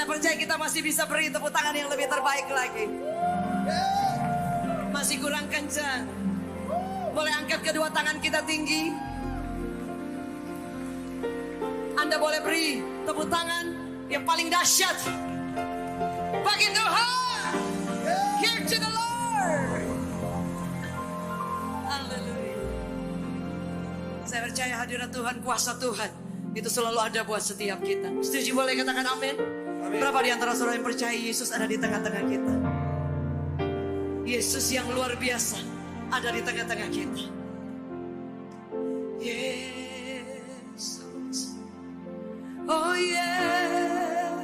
Saya percaya kita masih bisa beri tepuk tangan yang lebih terbaik lagi. Masih kurang kencang. Boleh angkat kedua tangan kita tinggi. Anda boleh beri tepuk tangan yang paling dahsyat bagi Tuhan. Here to the Lord. Haleluya. Saya percaya hadirat Tuhan, kuasa Tuhan itu selalu ada buat setiap kita. Setuju boleh katakan amin? Berapa di antara saudara yang percaya Yesus ada di tengah-tengah kita? Yesus yang luar biasa ada di tengah-tengah kita. Yesus, oh Yesus,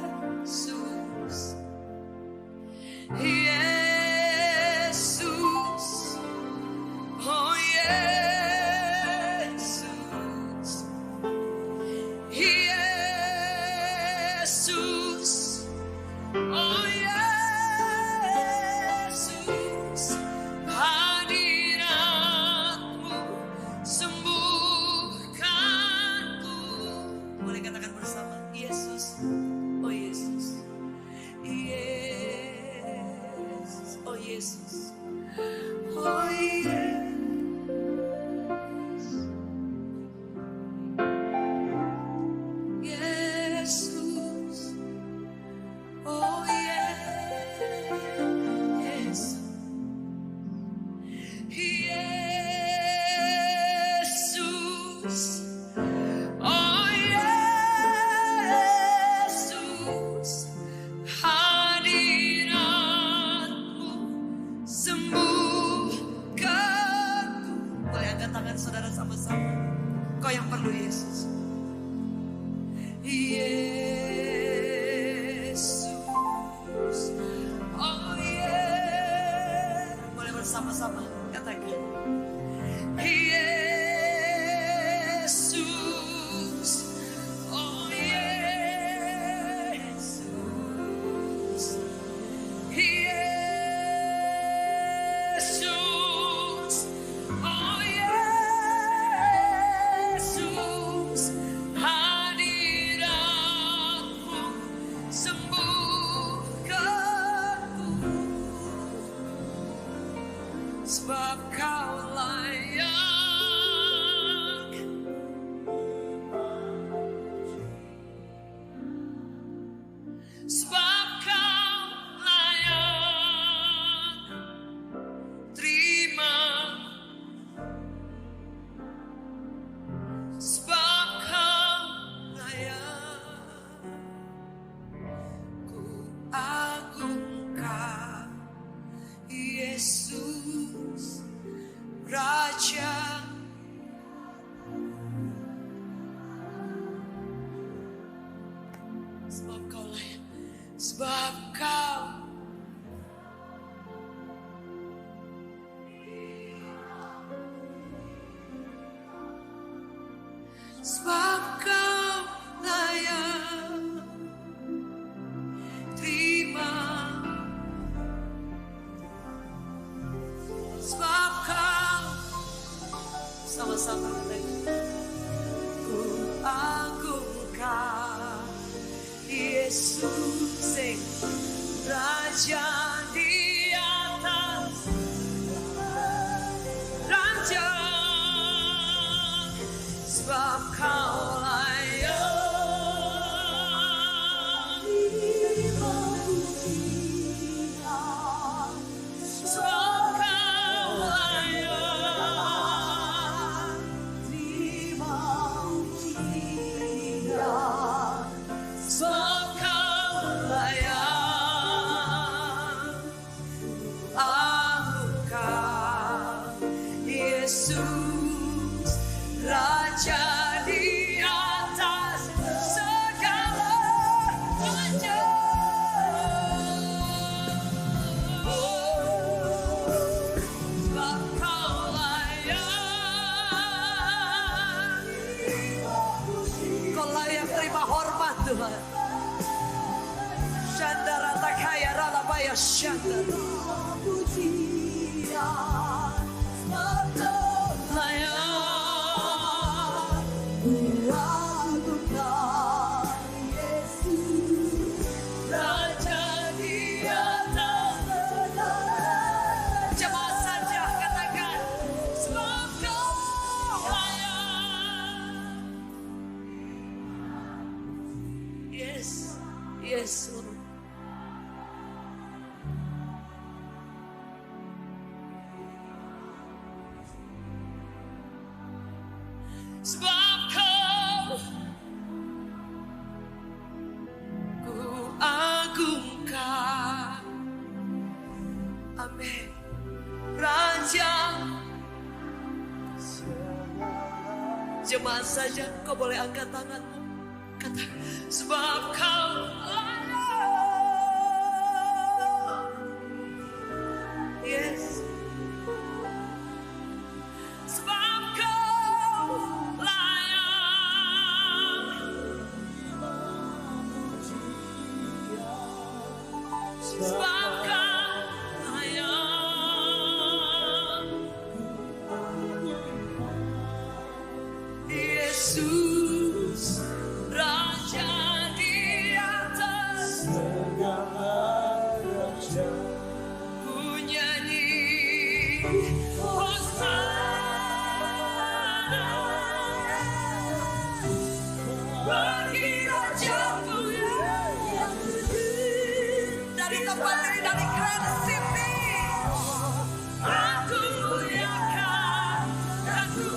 Yesus, oh Yesus, Yesus, oh Yesus, hadiratmu sembuhkanku. Boleh katakan bersama, Yesus, oh Yesus, Yesus, oh Yesus, oh Yesus. Yesus, oh yes, Yesus, oh Yesus, hadiratmu sembuhkanku. Boleh angkat tangan saudara sama-sama. Kau yang perlu Yesus. Yesus, oh yeah. Boleh bersama-sama katakan. Yesus, oh Yesus, Yesus, oh Yesus, hadiratmu sembuhkanku, sebab kau layak, sebab kau layak terima, sebab kau layak ku agungkan Yesus Raja. Sebab kau layak, sebab kau sebab kau layak terima, sebab kau sama-sama ku agungkan Yesus Raja di atas raja, sebab kau layak sebab kau layak sebab kau layak angkat Yesus Raja di sebab Kau ku agungkan. Amin. Raja, jemaat saja kau boleh angkat tanganmu. Kata, sebab Kau yes. Sebab Kau layak. Sebab Kau layak. Yesus, Raja di atas segala raja. Ku nyanyi Hosana bagi Rajaku yang dari tempat ini, dari Grand City. Aku muliakan dan ku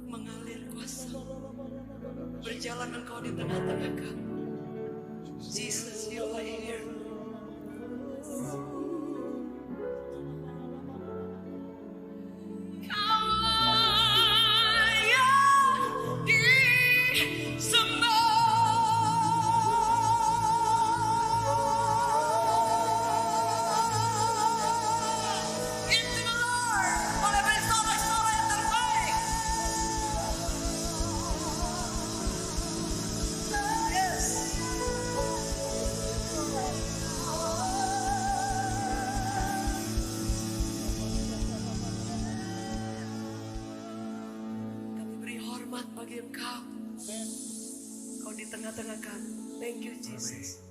mengalir kuasa, berjalan Engkau di tengah-tengah kami. Jesus, you are here. Bagi Engkau, Kau di tengah-tengah kami. Thank you Jesus.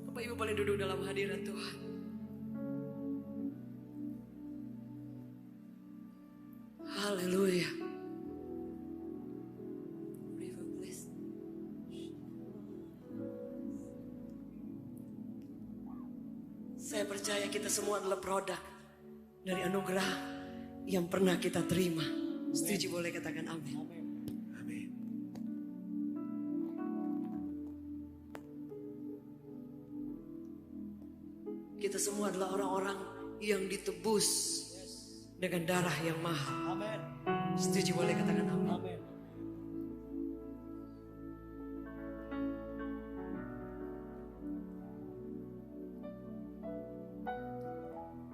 Bapak Ibu boleh duduk dalam hadirat Tuhan. Haleluya. Saya percaya kita semua adalah produk dari anugerah yang pernah kita terima. Setuju boleh katakan amin. Amin. Kita semua adalah orang-orang yang ditebus dengan darah yang mahal. Amin. Setuju boleh katakan amin. Amin.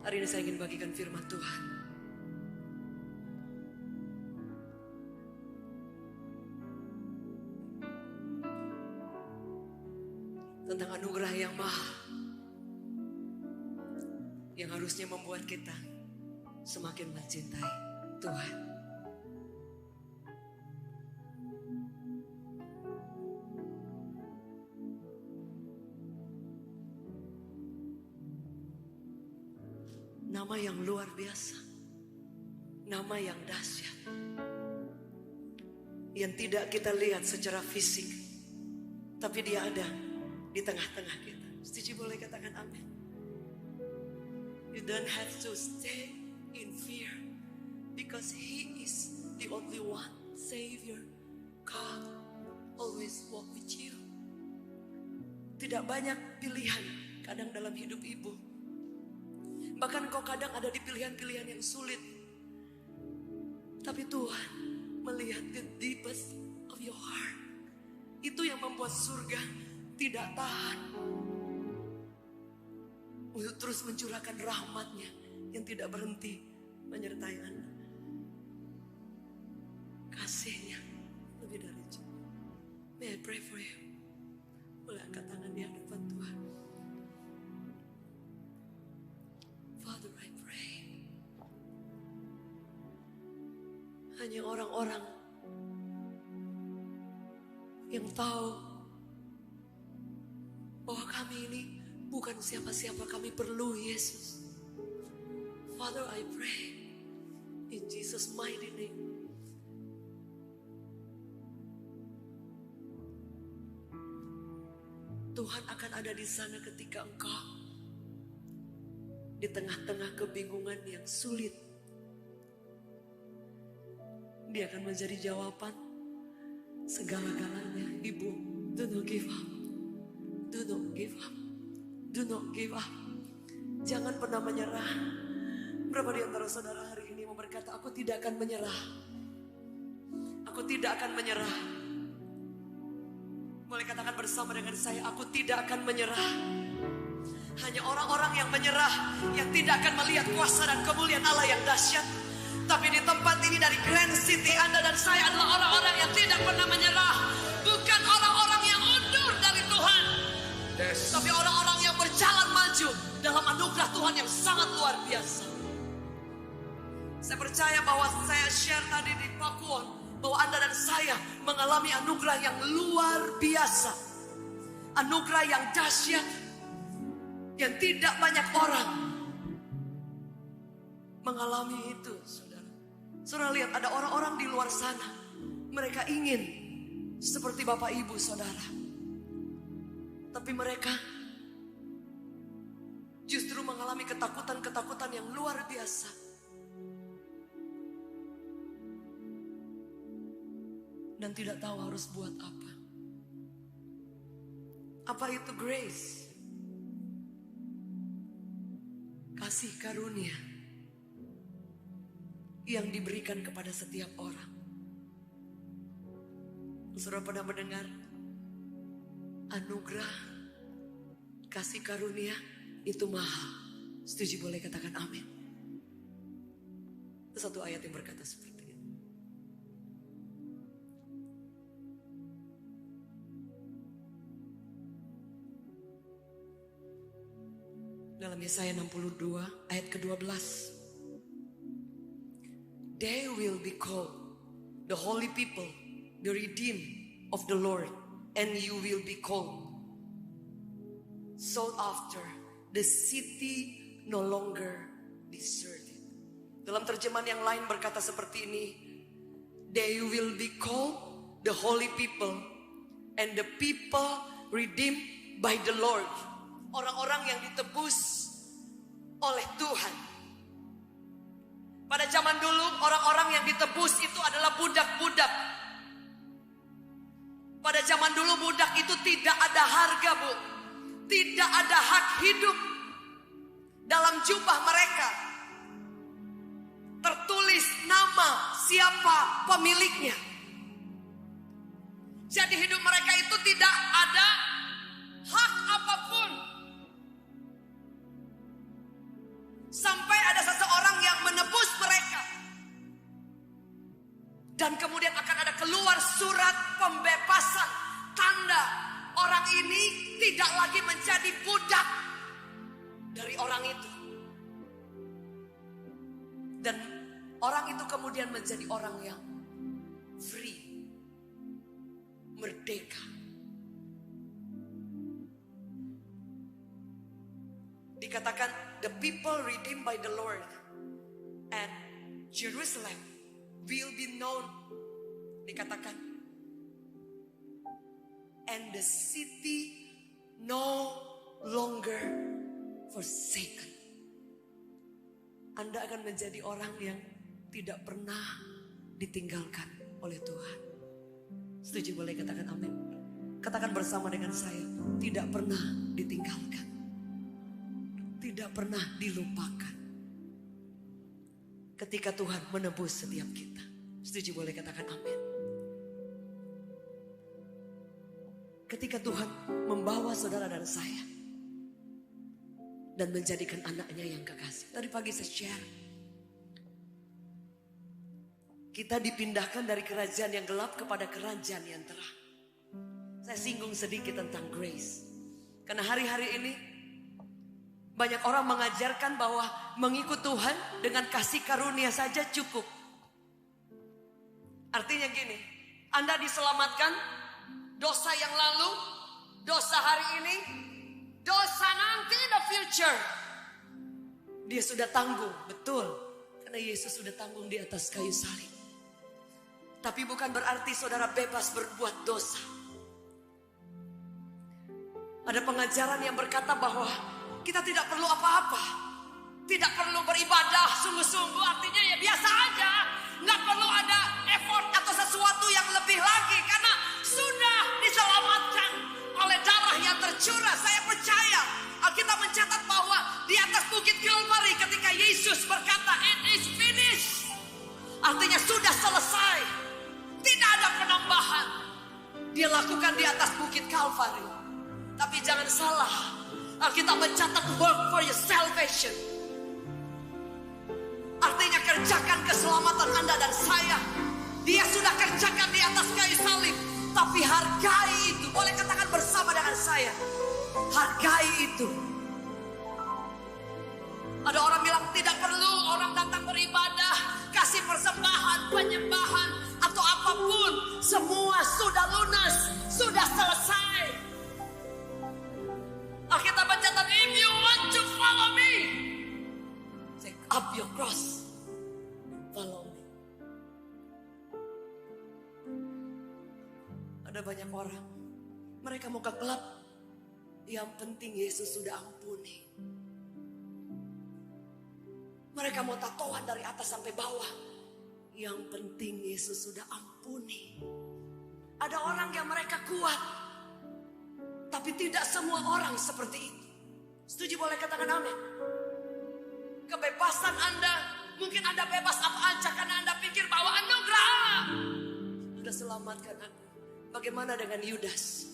Hari ini saya ingin bagikan firman Tuhan. Tentang anugerah yang mahal. Yang harusnya membuat kita semakin mencintai Tuhan. Nama yang luar biasa. Nama yang dahsyat. Yang tidak kita lihat secara fisik. Tapi dia ada di tengah-tengah kita. Setuju boleh katakan amin. You don't have to stay in fear. Because He is the only one. Savior. God always walk with you. Tidak banyak pilihan kadang dalam hidup ibu. Bahkan kau kadang ada di pilihan-pilihan yang sulit. Tapi Tuhan melihat the deepest of your heart. Itu yang membuat surga tidak tahan untuk terus mencurahkan rahmat-Nya yang tidak berhenti menyertai Anda. Kasih-Nya lebih dari cukup. May I pray for you? Boleh angkat tangan di hadapan Tuhan. Father, I pray. Hanya orang-orang yang tahu bahwa kami ini bukan siapa-siapa, kami perlu Yesus. Father, I pray in Jesus' mighty name. Tuhan akan ada di sana ketika engkau di tengah-tengah kebingungan yang sulit. Dia akan menjadi jawaban segala-galanya. Ibu, do not give up. Do not give up. Do not give up. Jangan pernah menyerah. Berapa di antara saudara hari ini mau berkata, aku tidak akan menyerah. Aku tidak akan menyerah. Boleh katakan bersama dengan saya, aku tidak akan menyerah. Hanya orang-orang yang menyerah, yang tidak akan melihat kuasa dan kemuliaan Allah yang dahsyat. Tapi di tempat ini dari Grand City, Anda dan saya adalah orang-orang yang tidak pernah menyerah. Bukan orang-orang yang undur dari Tuhan. Tapi orang-orang yang berjalan maju dalam anugerah Tuhan yang sangat luar biasa. Saya percaya bahwa saya share tadi di Pakuwon, bahwa Anda dan saya mengalami anugerah yang luar biasa. Anugerah yang dahsyat, yang tidak banyak orang mengalami itu, saudara. Saudara lihat, ada orang-orang di luar sana, mereka ingin seperti Bapak Ibu saudara, tapi mereka justru mengalami ketakutan-ketakutan yang luar biasa. Dan tidak tahu harus buat apa. Apa itu grace? Kasih karunia yang diberikan kepada setiap orang. Saudara pernah mendengar anugerah kasih karunia itu mahal? Setuju boleh katakan amin. Itu satu ayat yang berkata seperti itu. Dalam Yesaya 62 ayat ke-12. They will be called the holy people, the redeemed of the Lord, and you will be called sought after, the city no longer deserted. The Dalam terjemahan yang lain berkata seperti ini. They will be called the holy people and the people redeemed by the Lord. Orang-orang yang ditebus oleh Tuhan. Pada zaman dulu orang-orang yang ditebus itu adalah budak-budak. Pada zaman dulu budak itu tidak ada harga, Bu. Tidak ada hak hidup. Dalam jubah mereka tertulis nama siapa pemiliknya. Jadi hidup mereka itu tidak ada hak apapun. Sampai ada seseorang yang menebus mereka. Dan kemudian akan ada keluar surat pembebasan. Tanda orang ini tidak lagi menjadi budak dari orang itu. Dan orang itu kemudian menjadi orang yang free. Merdeka. Dikatakan the people redeemed by the Lord and Jerusalem will be known. Dikatakan and the city no longer forsaken. Anda akan menjadi orang yang tidak pernah ditinggalkan oleh Tuhan. Setuju, boleh katakan amin. Katakan bersama dengan saya, tidak pernah ditinggalkan. Tidak pernah dilupakan. Ketika Tuhan menebus setiap kita. Setuju, boleh katakan amin. Ketika Tuhan membawa saudara dan saya dan menjadikan anaknya yang kekasih. Tadi pagi saya share, kita dipindahkan dari kerajaan yang gelap kepada kerajaan yang terang. Saya singgung sedikit tentang grace. Karena hari-hari ini banyak orang mengajarkan bahwa mengikut Tuhan dengan kasih karunia saja cukup. Artinya gini, Anda diselamatkan, dosa yang lalu, dosa hari ini, dosa nanti the future. Dia sudah tanggung, betul. Karena Yesus sudah tanggung di atas kayu salib. Tapi bukan berarti saudara bebas berbuat dosa. Ada pengajaran yang berkata bahwa kita tidak perlu apa-apa. Tidak perlu beribadah sungguh-sungguh, artinya ya biasa aja. Nggak perlu ada effort atau sesuatu yang lebih lagi. Karena sudah diselamatkan oleh darah yang tercurah. Saya percaya Alkitab mencatat bahwa di atas bukit Kalvari ketika Yesus berkata it is finished, artinya sudah selesai. Tidak ada penambahan. Dia lakukan di atas bukit Kalvari. Tapi jangan salah, Alkitab mencatat work for your salvation. Artinya kerjakan keselamatan Anda dan saya. Dia sudah kerjakan di atas kayu salib. Tapi hargai itu. Boleh katakan bersama dengan saya, hargai itu. Ada orang bilang tidak perlu orang datang beribadah, kasih persembahan, penyembahan atau apapun. Semua sudah lunas, sudah selesai. Alkitab mencatat, if you want to follow me, take up your cross, follow me. Ada banyak orang, mereka mau ke klub, yang penting Yesus sudah ampuni. Mereka mau tatoan dari atas sampai bawah, yang penting Yesus sudah ampuni. Ada orang yang mereka kuat, tapi tidak semua orang seperti itu. Setuju, boleh katakan amin. Kebebasan Anda, mungkin Anda bebas apa aja karena Anda pikir bahwa anugerah sudah selamatkan aku. Bagaimana dengan Yudas?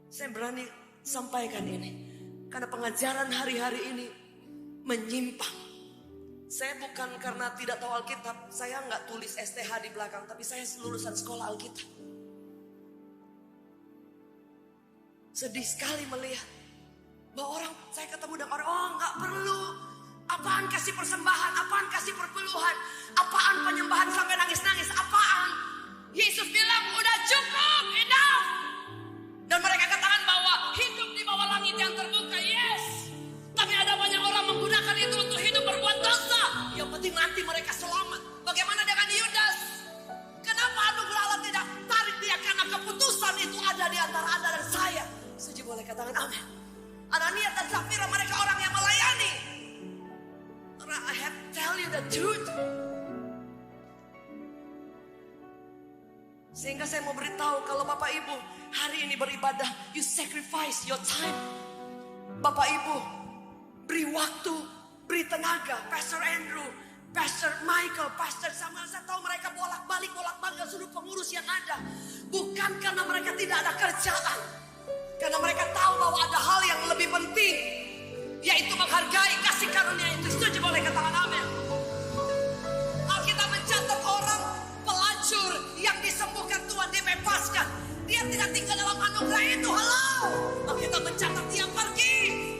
Saya berani sampaikan ini karena pengajaran hari-hari ini menyimpang. Saya bukan karena tidak tahu Alkitab, saya nggak tulis STH di belakang, tapi saya lulusan sekolah Alkitab. Sedih sekali melihat bahwa orang, saya ketemu dengan orang, oh nggak perlu. Apaan kasih persembahan, apaan kasih perpuluhan, apaan penyembahan sampai nangis-nangis, apaan? Yesus bilang udah cukup, enough. Dan mereka katakan bahwa hidup di bawah langit yang terbuka, yes. Tapi ada banyak orang menggunakan itu I have to tell you the truth. Sehingga saya mau beritahu kalau Bapak Ibu hari ini beribadah, you sacrifice your time. Bapak Ibu beri waktu, beri tenaga. Pastor Andrew, Pastor Michael, Pastor Samuel, saya tahu mereka bolak-balik seluruh pengurus yang ada. Bukan karena mereka tidak ada kerjaan. Karena mereka tahu bahwa ada hal yang lebih penting, yaitu menghargai kasih karunia itu. Setuju, boleh katakan amin. Alkitab mencatat orang pelacur yang disembuhkan Tuhan, dibebaskan. Dia tidak tinggal dalam anugerah itu. Halo. Alkitab mencatat dia pergi.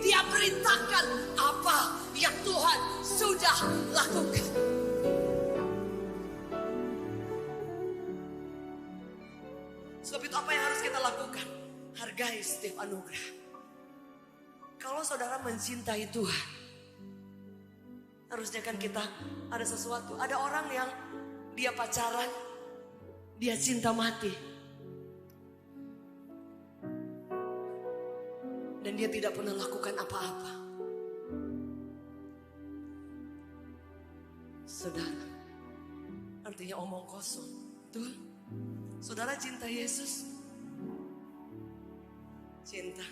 Dia beritakan apa yang Tuhan sudah lakukan. Sebab itu apa yang harus kita lakukan? Hargai setiap anugerah. Kalau saudara mencintai Tuhan, harusnya kan kita ada sesuatu. Ada orang yang dia pacaran, dia cinta mati, dan dia tidak pernah lakukan apa-apa. Saudara, artinya omong kosong. Betul? Saudara cinta Yesus? Cinta.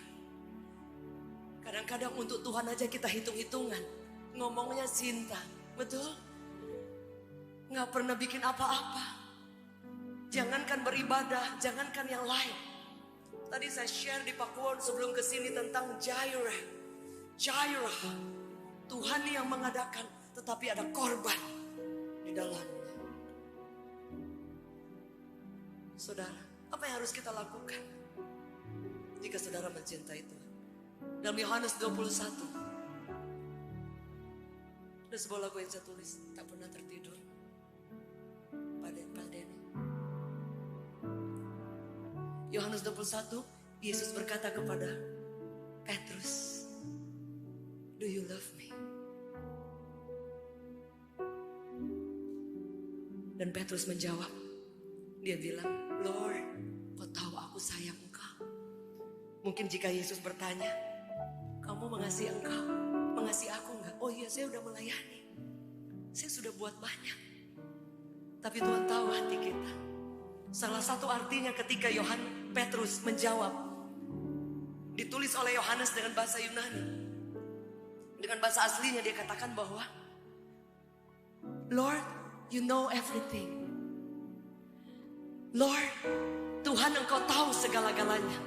Kadang-kadang untuk Tuhan aja kita hitung-hitungan. Ngomongnya cinta. Betul? Nggak pernah bikin apa-apa. Jangankan beribadah, jangankan yang lain. Tadi saya share di Pakuwon sebelum kesini tentang Jireh. Jireh, Tuhan yang mengadakan, tetapi ada korban di dalamnya. Saudara, apa yang harus kita lakukan jika saudara mencintai Tuhan? Dalam Yohanes 21 ada sebuah lagu yang saya tulis, tak pernah tertidur. Paden. Yohanes 21, Yesus berkata kepada Petrus, "Do you love me?" Dan Petrus menjawab, dia bilang, "Lord, kau tahu aku sayang engkau." Mungkin jika Yesus bertanya, "Kamu mengasihi engkau, mengasihi aku enggak?" "Oh iya, saya udah melayani, saya sudah buat banyak." Tapi Tuhan tahu hati kita. Salah satu artinya ketika Petrus menjawab, ditulis oleh Yohanes dengan bahasa Yunani. Dengan bahasa aslinya dia katakan bahwa, "Lord, you know everything." Lord, Tuhan engkau tahu segala-galanya.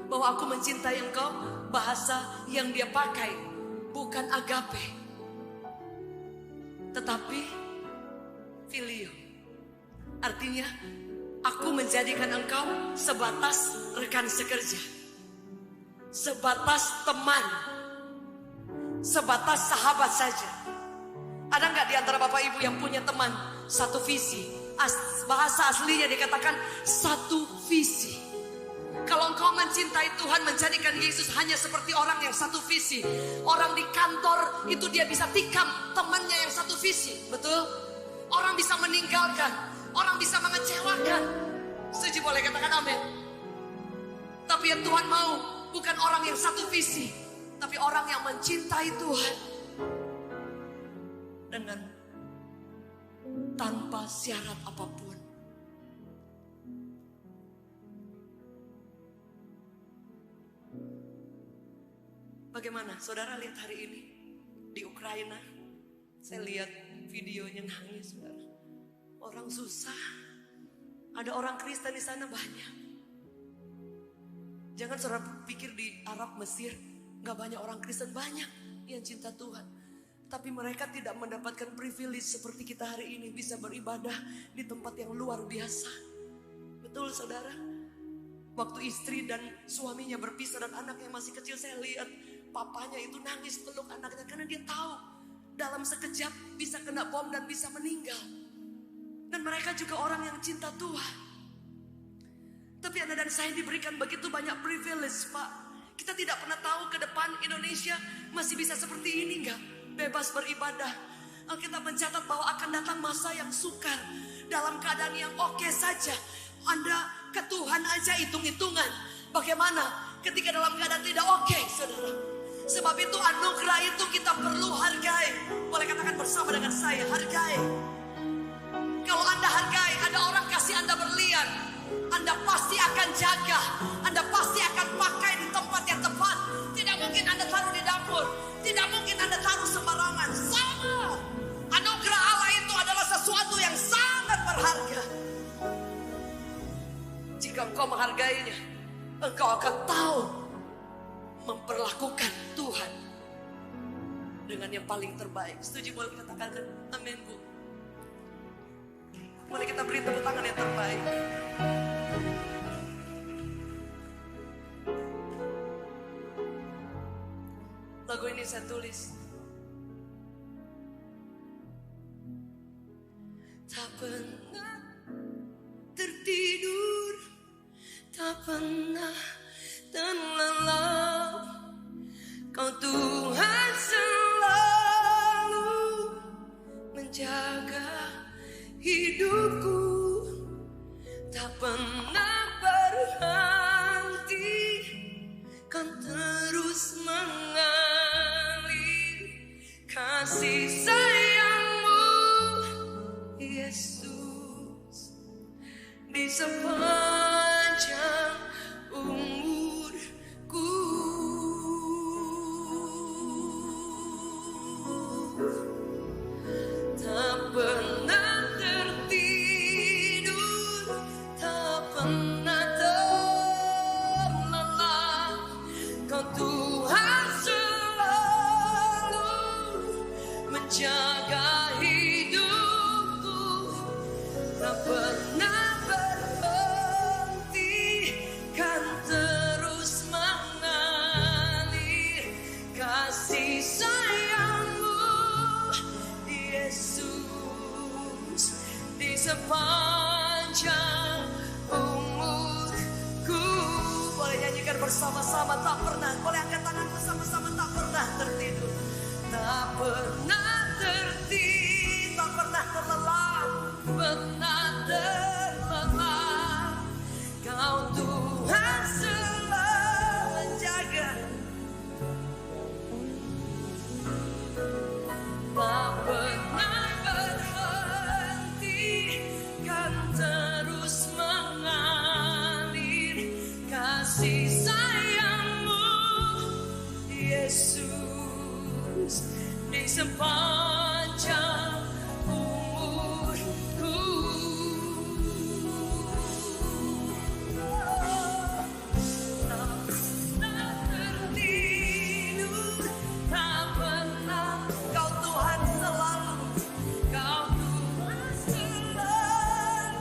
Bahwa aku mencintai engkau, bahasa yang dia pakai bukan agape, tetapi filio. Artinya, aku menjadikan engkau sebatas rekan sekerja, sebatas teman, sebatas sahabat saja. Ada nggak di antara Bapak Ibu yang punya teman satu visi? Bahasa aslinya dikatakan satu visi. Kalau engkau mencintai Tuhan, menjadikan Yesus hanya seperti orang yang satu visi. Orang di kantor itu dia bisa tikam temannya yang satu visi. Betul? Orang bisa meninggalkan, orang bisa mengecewakan. Setuju, boleh katakan amin. Tapi yang Tuhan mau bukan orang yang satu visi, tapi orang yang mencintai Tuhan dengan tanpa syarat apapun. Bagaimana saudara lihat hari ini di Ukraina? Saya lihat videonya, nangis saudara. Orang susah. Ada orang Kristen di sana banyak. Jangan saudara pikir di Arab, Mesir gak banyak orang Kristen, banyak yang cinta Tuhan. Tapi mereka tidak mendapatkan privilege seperti kita hari ini, bisa beribadah di tempat yang luar biasa. Betul saudara? Waktu istri dan suaminya berpisah dan anaknya masih kecil, saya lihat papanya itu nangis peluk anaknya. Karena dia tahu dalam sekejap bisa kena bom dan bisa meninggal. Dan mereka juga orang yang cinta Tuhan. Tapi Anda dan saya diberikan begitu banyak privilege, Pak. Kita tidak pernah tahu ke depan Indonesia masih bisa seperti ini enggak? Bebas beribadah. Alkitab mencatat bahwa akan datang masa yang sukar. Dalam keadaan yang oke saja, Anda ke Tuhan aja hitung-hitungan. Bagaimana ketika dalam keadaan tidak oke, saudara? Sebab itu anugerah itu kita perlu bersama dengan saya, hargai. Kalau Anda hargai, ada orang kasih Anda berlian, Anda pasti akan jaga, Anda pasti akan pakai di tempat yang tepat. Tidak mungkin Anda taruh di dapur, tidak mungkin Anda taruh sembarangan. Sama, anugerah Allah itu adalah sesuatu yang sangat berharga. Jika engkau menghargainya, engkau akan tahu memperlakukan Tuhan dengan yang paling terbaik. Setuju? Boleh kita katakan amin, Bu? Boleh kita beri tepuk tangan yang terbaik. Lagu ini saya tulis. Tak pernah tertidur, tak pernah terlelap. Kau Tuhan selalu menjaga hidupku, tak pernah berhenti, kan terus mengalir kasih sayangmu, Yesus, di sepanjang umurku. Tak pernah tertidur, tak pernah terlelap. Kau Tuhan selalu menjaga hidupku, tak pernah berhenti, kan terus mengalir kasih sayangmu, Yesus, di sepanjang umurku. Boleh nyanyikan bersama-sama, tak pernah. Boleh angkat tangan bersama-sama, tak pernah tertidur, tak pernah tertidur, tak pernah terlelap, pernah terlelap. Kau Tuhan selalu menjaga, tak pernah berhenti, kan terus mengalir kasih sayangmu, Yesus, di sepanjang umurku. Tak pernah tertidur, tak pernah. Kau Tuhan selalu, kau Tuhan selalu,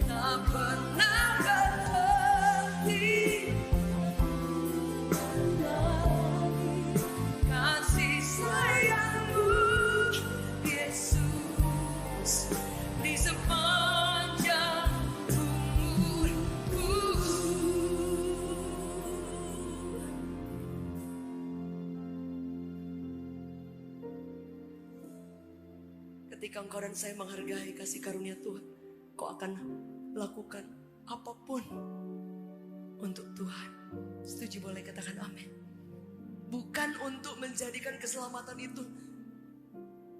tak pernah berhenti, kasih sayangmu, Yesus, di sepanjang umurku. Ketika engkau dan saya menghargai kasih karunia Tuhan, kau akan lakukan apapun untuk Tuhan. Setuju? Boleh katakan amin. Bukan untuk menjadikan keselamatan itu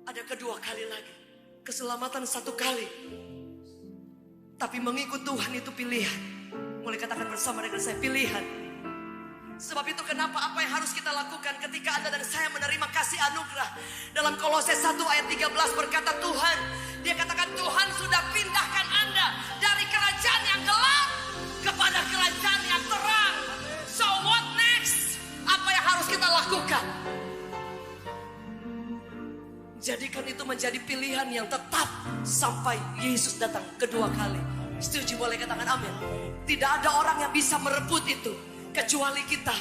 ada kedua kali lagi, keselamatan satu kali, tapi mengikut Tuhan itu pilihan. Boleh katakan bersama dengan saya, pilihan. Sebab itu kenapa apa yang harus kita lakukan ketika Anda dan saya menerima kasih anugerah. Dalam Kolose 1 ayat 13 berkata Tuhan, dia katakan Tuhan sudah pindahkan Anda dari kerajaan yang gelap kepada kerajaan yang terang. So what next? Apa yang harus kita lakukan? Jadikan itu menjadi pilihan yang tetap sampai Yesus datang kedua kali. Setuju? Boleh katakan amin. Tidak ada orang yang bisa merebut itu kecuali kita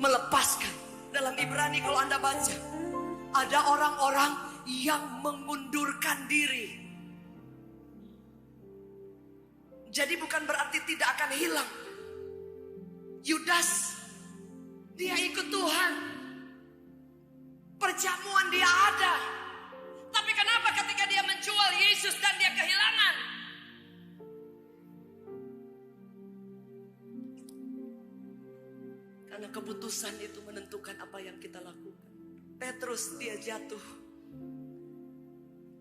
melepaskan. Dalam Ibrani kalau Anda baca, ada orang-orang yang mengundurkan diri. Jadi bukan berarti tidak akan hilang. Yudas, dia ikut Tuhan, perjamuan dia ada. Tapi kenapa ketika dia menjual Yesus dan dia kehilangan? Karena keputusan itu menentukan apa yang kita lakukan. Petrus dia jatuh,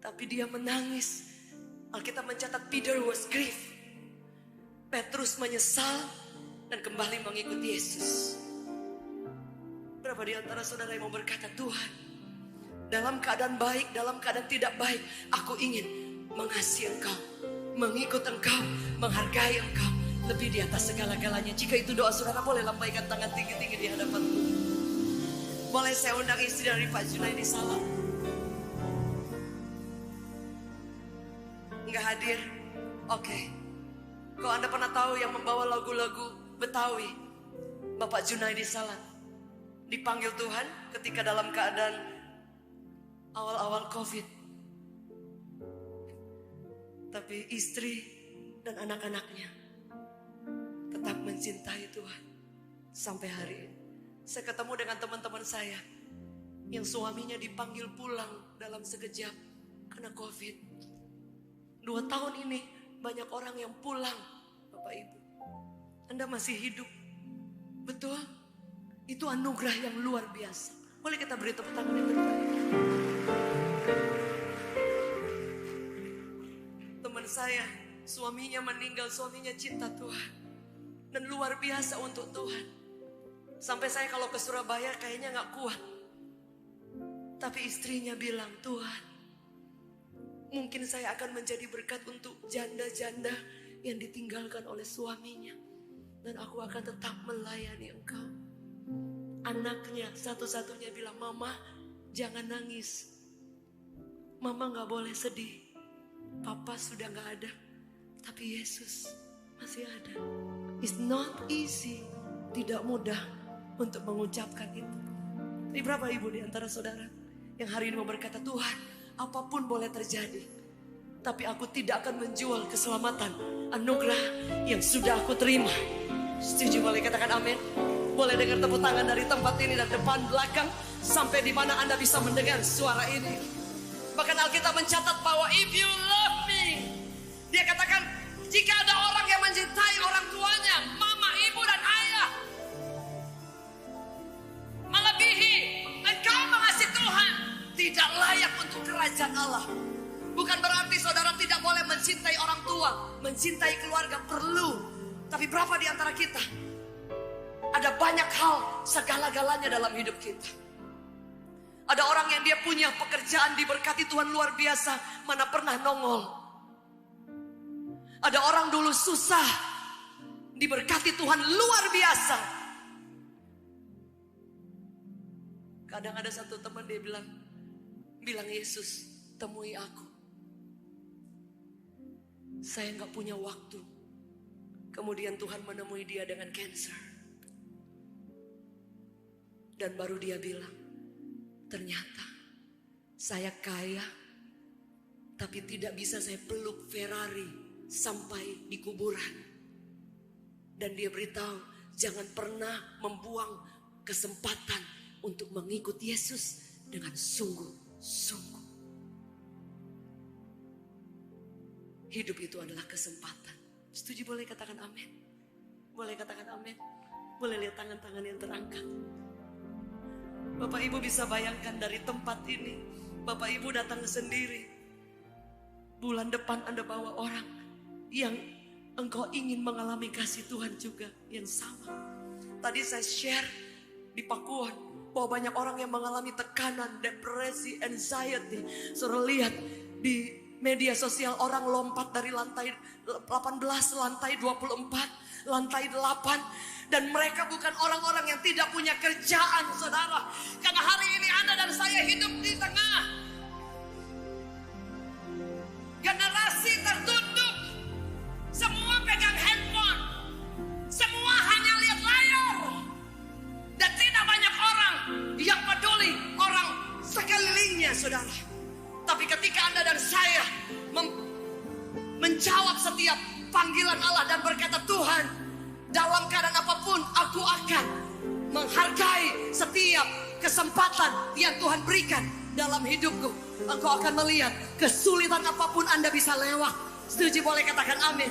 tapi dia menangis. Alkitab mencatat Peter was grief. Petrus menyesal dan kembali mengikuti Yesus. Berapa di antara saudara yang mau berkata, Tuhan, dalam keadaan baik, dalam keadaan tidak baik, aku ingin mengasihi Engkau, mengikut Engkau, menghargai Engkau lebih di atas segala-galanya. Jika itu doa saudara, boleh lambaikan tangan tinggi-tinggi di hadapan Tuhan. Boleh saya undang istri dari Pak Junaidi Salam? Enggak hadir? Oke. Kalau Anda pernah tahu yang membawa lagu-lagu Betawi, Bapak Junaidi Salam, dipanggil Tuhan ketika dalam keadaan awal-awal COVID. Tapi istri dan anak-anaknya tetap mencintai Tuhan sampai hari ini. Saya ketemu dengan teman-teman saya yang suaminya dipanggil pulang dalam sekejap karena COVID. 2 tahun ini banyak orang yang pulang, Bapak Ibu. Anda masih hidup, betul? Itu anugerah yang luar biasa. Boleh kita beri tepuk tangan yang terbaik. Teman saya, suaminya meninggal, suaminya cinta Tuhan dan luar biasa untuk Tuhan. Sampai saya kalau ke Surabaya kayaknya gak kuat. Tapi istrinya bilang, Tuhan, mungkin saya akan menjadi berkat untuk janda-janda yang ditinggalkan oleh suaminya. Dan aku akan tetap melayani Engkau. Anaknya satu-satunya bilang, Mama jangan nangis. Mama gak boleh sedih. Papa sudah gak ada. Tapi Yesus masih ada. It's not easy. Tidak mudah untuk mengucapkan itu. Tapi berapa ibu di antara saudara yang hari ini mau berkata, Tuhan, apapun boleh terjadi, tapi aku tidak akan menjual keselamatan, anugerah yang sudah aku terima. Setuju? Boleh katakan amin. Boleh dengar tepuk tangan dari tempat ini dan depan belakang sampai di mana Anda bisa mendengar suara ini. Bahkan Alkitab mencatat bahwa if you love me, dia katakan jika ada orang yang mencintai orang tuanya, mama, ibu dan ayah, melebihi engkau mengasihi Tuhan, tidak layak untuk kerajaan Allah. Bukan berarti saudara tidak boleh mencintai orang tua, mencintai keluarga, perlu. Tapi berapa di antara kita ada banyak hal segala-galanya dalam hidup kita. Ada orang yang dia punya pekerjaan diberkati Tuhan luar biasa, mana pernah nongol. Ada orang dulu susah, diberkati Tuhan luar biasa. Kadang ada satu teman dia bilang Yesus, temui aku. Saya gak punya waktu. Kemudian Tuhan menemui dia dengan cancer. Dan baru dia bilang, ternyata saya kaya, tapi tidak bisa saya peluk Ferrari sampai di kuburan. Dan dia beritahu, jangan pernah membuang kesempatan untuk mengikuti Yesus dengan sungguh-sungguh. Hidup itu adalah kesempatan. Setuju? Boleh katakan amin. Boleh katakan amin. Boleh lihat tangan-tangan yang terangkat. Bapak Ibu bisa bayangkan dari tempat ini, Bapak Ibu datang sendiri. Bulan depan Anda bawa orang yang engkau ingin mengalami kasih Tuhan juga yang sama. Tadi saya share di Pakuan bahwa banyak orang yang mengalami tekanan, depresi, anxiety. Saudara lihat di media sosial orang lompat dari lantai 18, lantai 24, lantai 8. Dan mereka bukan orang-orang yang tidak punya kerjaan, saudara. Karena hari ini Anda dan saya hidup di tengah generasi tertunduk. Semua pegang handphone, semua hanya lihat layar. Dan tidak banyak orang yang peduli orang sekelilingnya, saudara. Tapi ketika Anda dan saya menjawab setiap panggilan Allah dan berkata, Tuhan, dalam keadaan apapun aku akan menghargai setiap kesempatan yang Tuhan berikan dalam hidupku. Engkau akan melihat kesulitan apapun Anda bisa lewat. Setuju? Boleh katakan amin.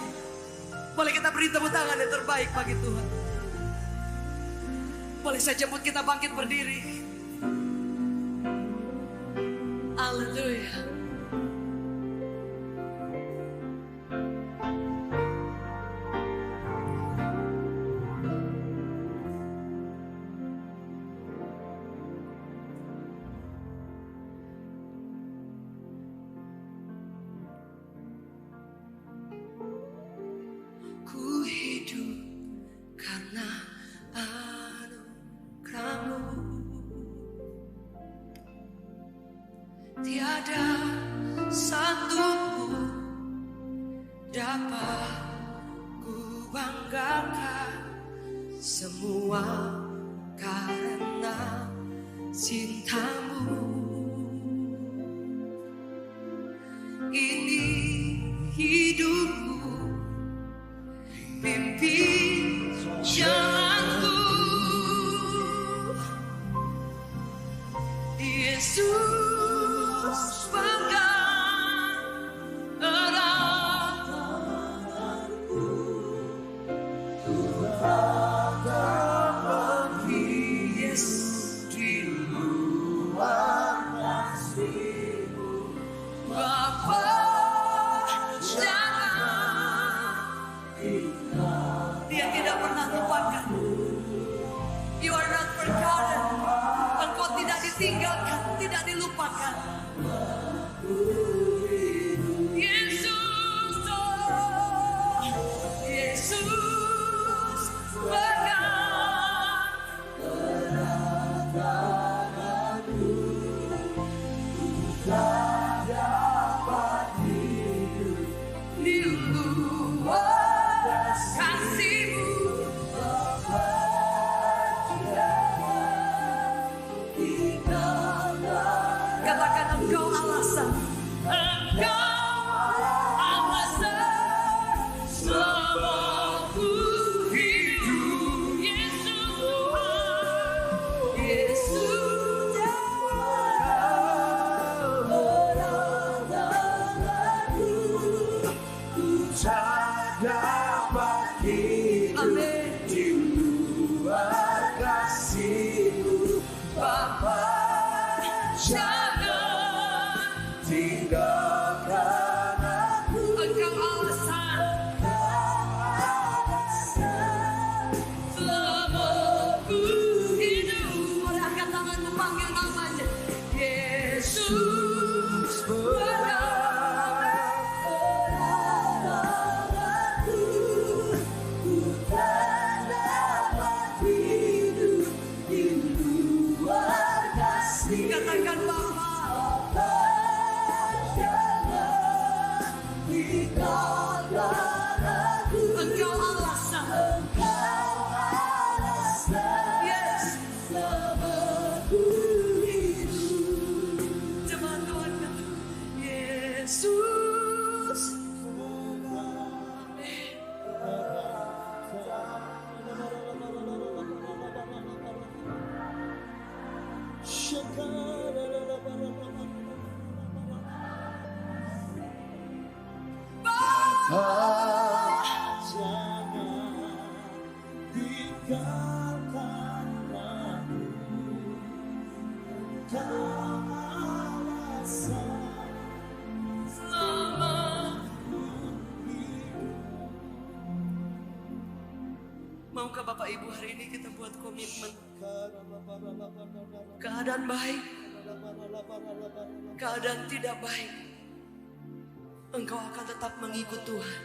Boleh kita beri tepuk tangan yang terbaik bagi Tuhan. Boleh saya jemput kita bangkit berdiri. Haleluya. Ku hidup karena anugerah-Mu. Tiada satu pun dapat ku banggakan, semua karena cinta-Mu. Ini hidupku, pimpin jalanku, Yesus pegang erat-eratku. Yesus di luar kasih-Mu, Bapa jangan. Dia tidak pernah lupakan. You are not forgotten. Engkau tidak ditinggalkan, tidak dilupakan. Yesus, oh, Yesus pegang erat-eratku. Tak dapat hidup di luar kasih-Mu. Katakan Engkau alasan. Engkau alasan selamanya hidup. Yesus Tuhan, Yesus erat-eratku. Ku tak dapat hidup di luar kasih-Mu, Bapa. Jangan tinggalkan aku. Engkau alasan selama ku hidup. Boleh angkat tanganmu, panggil namanya. Yesus pegang erat-eratku. Ku tak dapat hidup di luar kasih. Katakan Bapa, jangan tinggalkan aku. Engkau alasan, yes, selamaku hidup. Jemaat Tuhan kata, Yesus. Maukah Bapak Ibu hari ini kita buat komitmen? Keadaan baik, keadaan tidak baik, engkau akan tetap mengikut Tuhan.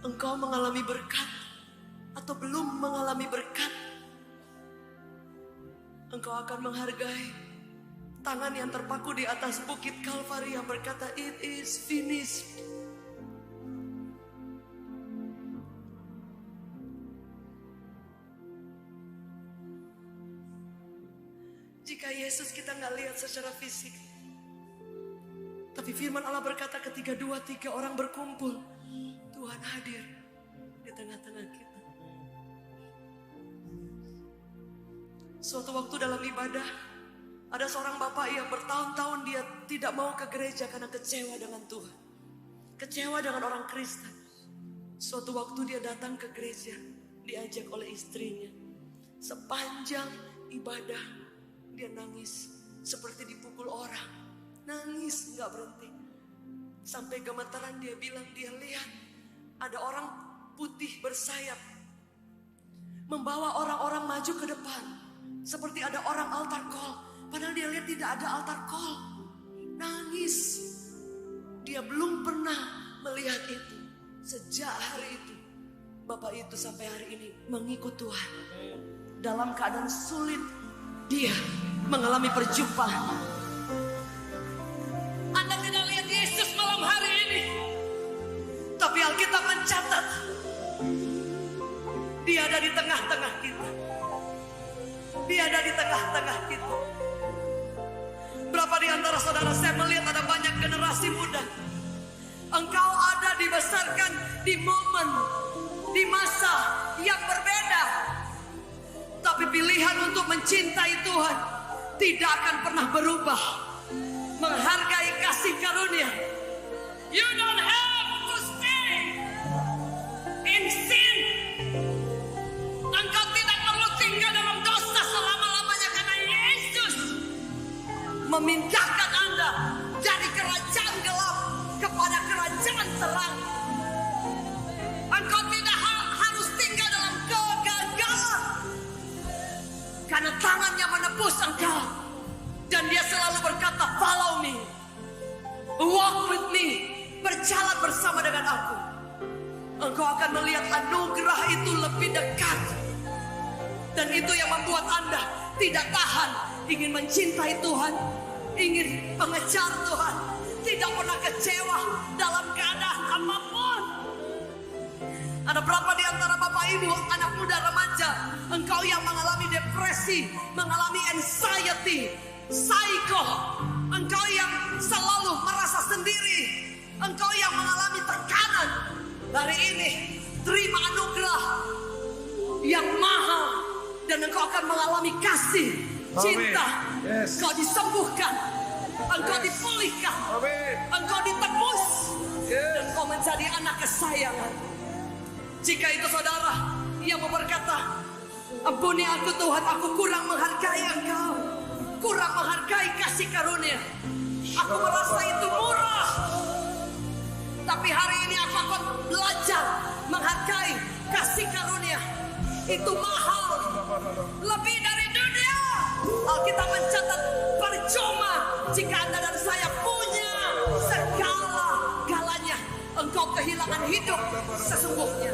Engkau mengalami berkat atau belum mengalami berkat, engkau akan menghargai tangan yang terpaku di atas bukit Kalvari yang berkata, "It is finished." Jika Yesus kita nggak lihat secara fisik, tapi firman Allah berkata ketika 2-3 orang berkumpul, Tuhan hadir di tengah-tengah kita. Suatu waktu dalam ibadah, Ada seorang bapak yang bertahun-tahun dia tidak mau ke gereja karena kecewa dengan Tuhan. Kecewa dengan orang Kristen. Suatu waktu dia datang ke gereja, diajak oleh istrinya. Sepanjang ibadah dia nangis seperti dipukul orang. Nangis gak berhenti. Sampai gemetaran dia bilang, dia lihat ada orang putih bersayap membawa orang-orang maju ke depan. Seperti ada orang altar call. Padahal dia lihat tidak ada altar call. Nangis. Dia belum pernah melihat itu. Sejak hari itu, bapak itu sampai hari ini mengikut Tuhan. Dalam keadaan sulit, dia mengalami perjumpaan. Anda tidak lihat Yesus malam hari ini, tapi Alkitab mencatat dia ada di tengah-tengah kita. Dia ada di tengah-tengah kita. Berapa di antara saudara saya melihat ada banyak generasi muda. Engkau ada dibesarkan di momen, di masa yang berbeda. Tapi pilihan untuk mencintai Tuhan tidak akan pernah berubah. Menghargai kasih karunia. You don't have to stay in sin. Engkau tidak perlu tinggal dalam dosa selama-lamanya karena Yesus memindahkan Anda dari kerajaan gelap kepada kerajaan terang. Engkau tidak harus tinggal dalam kegagalan karena tangannya menebus engkau. Dan dia selalu berkata, follow me, walk with me, berjalan bersama dengan aku. Engkau akan melihat anugerah itu lebih dekat. Dan itu yang membuat Anda tidak tahan ingin mencintai Tuhan, ingin mengejar Tuhan, tidak pernah kecewa dalam keadaan apapun. Ada berapa di antara bapak ibu, anak muda, remaja, engkau yang mengalami depresi, mengalami anxiety, psycho, engkau yang selalu merasa sendiri, engkau yang mengalami tekanan. Hari ini terima anugerah yang mahal dan engkau akan mengalami kasih, cinta. Yes. Engkau disembuhkan, engkau dipulihkan, engkau ditebus, dan engkau menjadi anak kesayangan. Jika itu saudara yang mau berkata, ampuni aku Tuhan, aku kurang menghargai engkau, kurang menghargai kasih karunia, aku merasa itu murah. Tapi hari ini aku akan belajar menghargai kasih karunia. Itu mahal, lebih dari dunia. Alkitab mencatat percuma jika Anda dan saya punya segala-galanya, engkau kehilangan hidup sesungguhnya.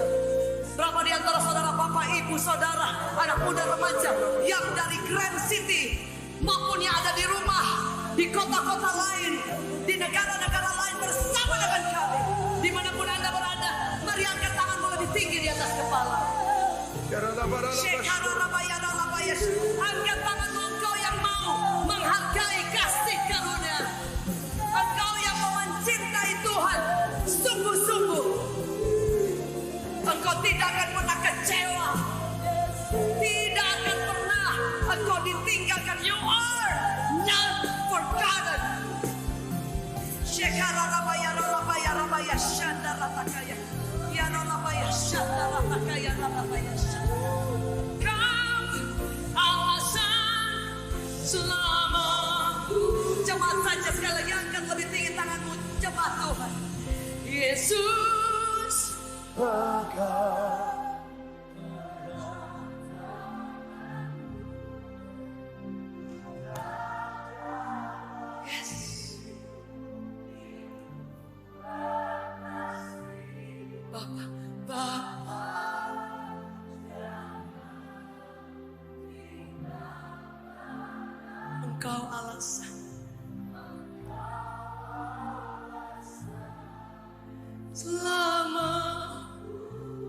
Berapa di antara saudara, bapak, ibu, saudara, anak muda, remaja yang dari Grand City maupun yang ada di rumah, di kota-kota lain, di negara-negara lain bersama dengan kami, dimanapun Anda berada, mari angkat tanganmu lebih tinggi di atas kepala. Angkat tanganmu, engkau yang mau menghargai kasih karunia, engkau yang mau mencintai Tuhan sungguh-sungguh. Engkau tidak akan pernah kecewa, tidak akan pernah engkau ditinggalkan. You are not forgotten. Selama jemaat saja sekali lagi angkat lebih tinggi tanganmu, jemaat Tuhan. Yesus Engkau alasan. Selama,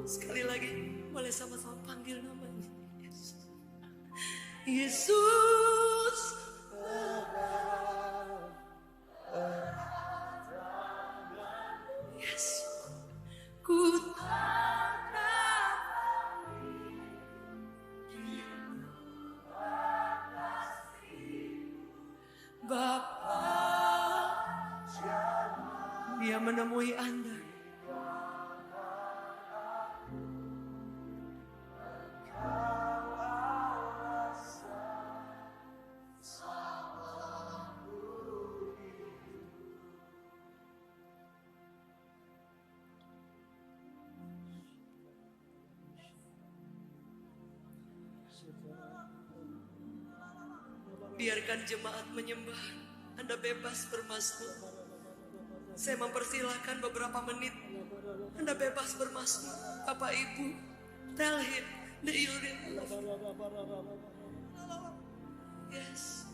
sekali lagi boleh sama-sama panggil namanya Yesus. Yesus. Yes. Ku Dia menemui Anda. Biarkan jemaat menyembah. Anda bebas bermazmur. Saya mempersilahkan beberapa menit. Anda bebas bermazmur. Bapak Ibu, tell him that you really love him. Yes.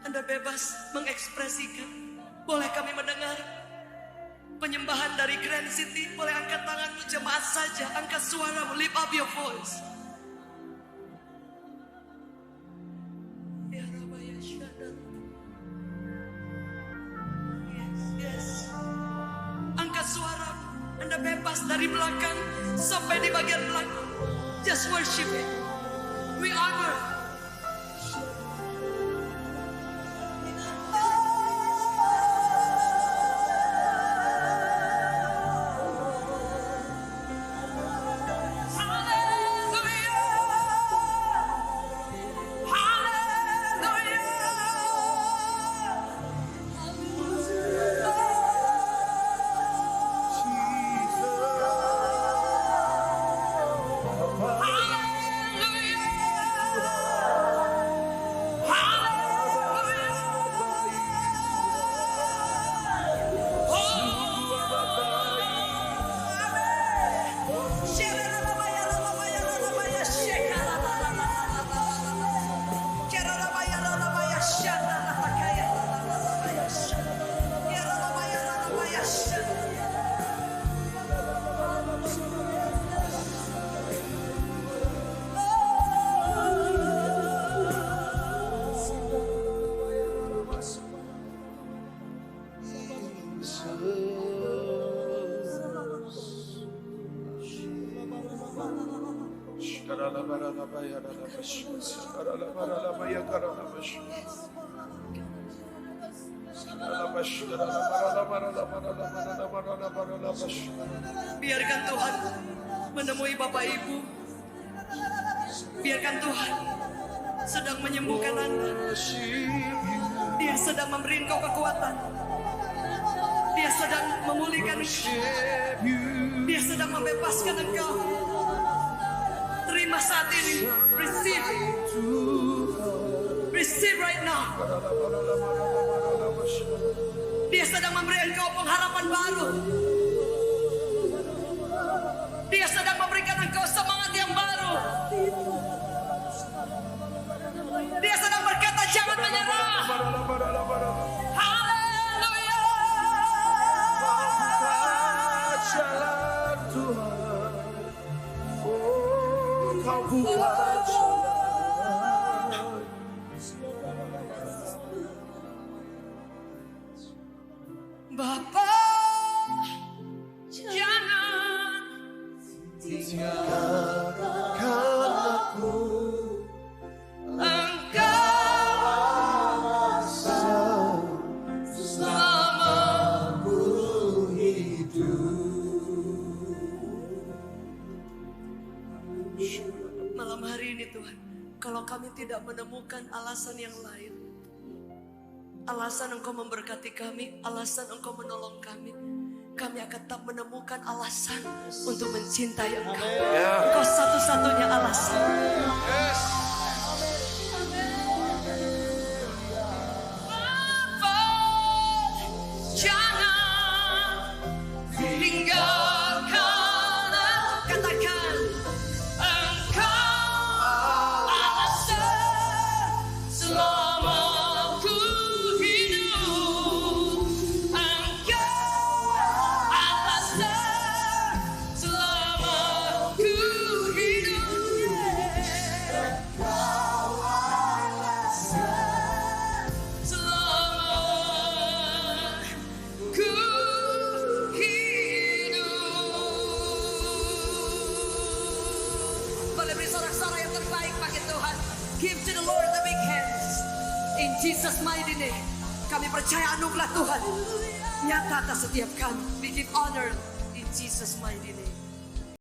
Anda bebas mengekspresikan. Boleh kami mendengar penyembahan dari Grand City? Boleh angkat tanganmu jemaat saja. Angkat suaramu, lift up your voice. Anda bebas dari belakang sampai di bagian belakang. Just worship Him. We honor. Biarkan Tuhan menemui Bapak Ibu. Biarkan Tuhan sedang menyembuhkan Anda. Dia sedang memberi engkau kekuatan. Dia sedang memulihkan engkau. Dia sedang membebaskan engkau. Terima saat ini. Receive. Receive right now. Dia sedang memberi engkau pengharapan baru. Dia sedang memberikan engkau semangat yang baru. Dia sedang berkata jangan menyerah. Haleluya. Jalan Tuhan. Oh, kau buka jalan. Bapa, jangan tinggalkan aku. Engkau asal selama ku hidup. Malam hari ini Tuhan, kalau kami tidak menemukan alasan yang lain, alasan Engkau memberkati kami, alasan Engkau menolong kami akan tetap menemukan alasan untuk mencintai Engkau. Engkau satu-satunya alasan. Bapa, jangan tinggalkan aku. Katakan, Engkau alasan selama give to the Lord the big hands. In Jesus' mighty name. Kami percaya anugerah Tuhan nyata atas setiap kami. We give honor in Jesus mighty name.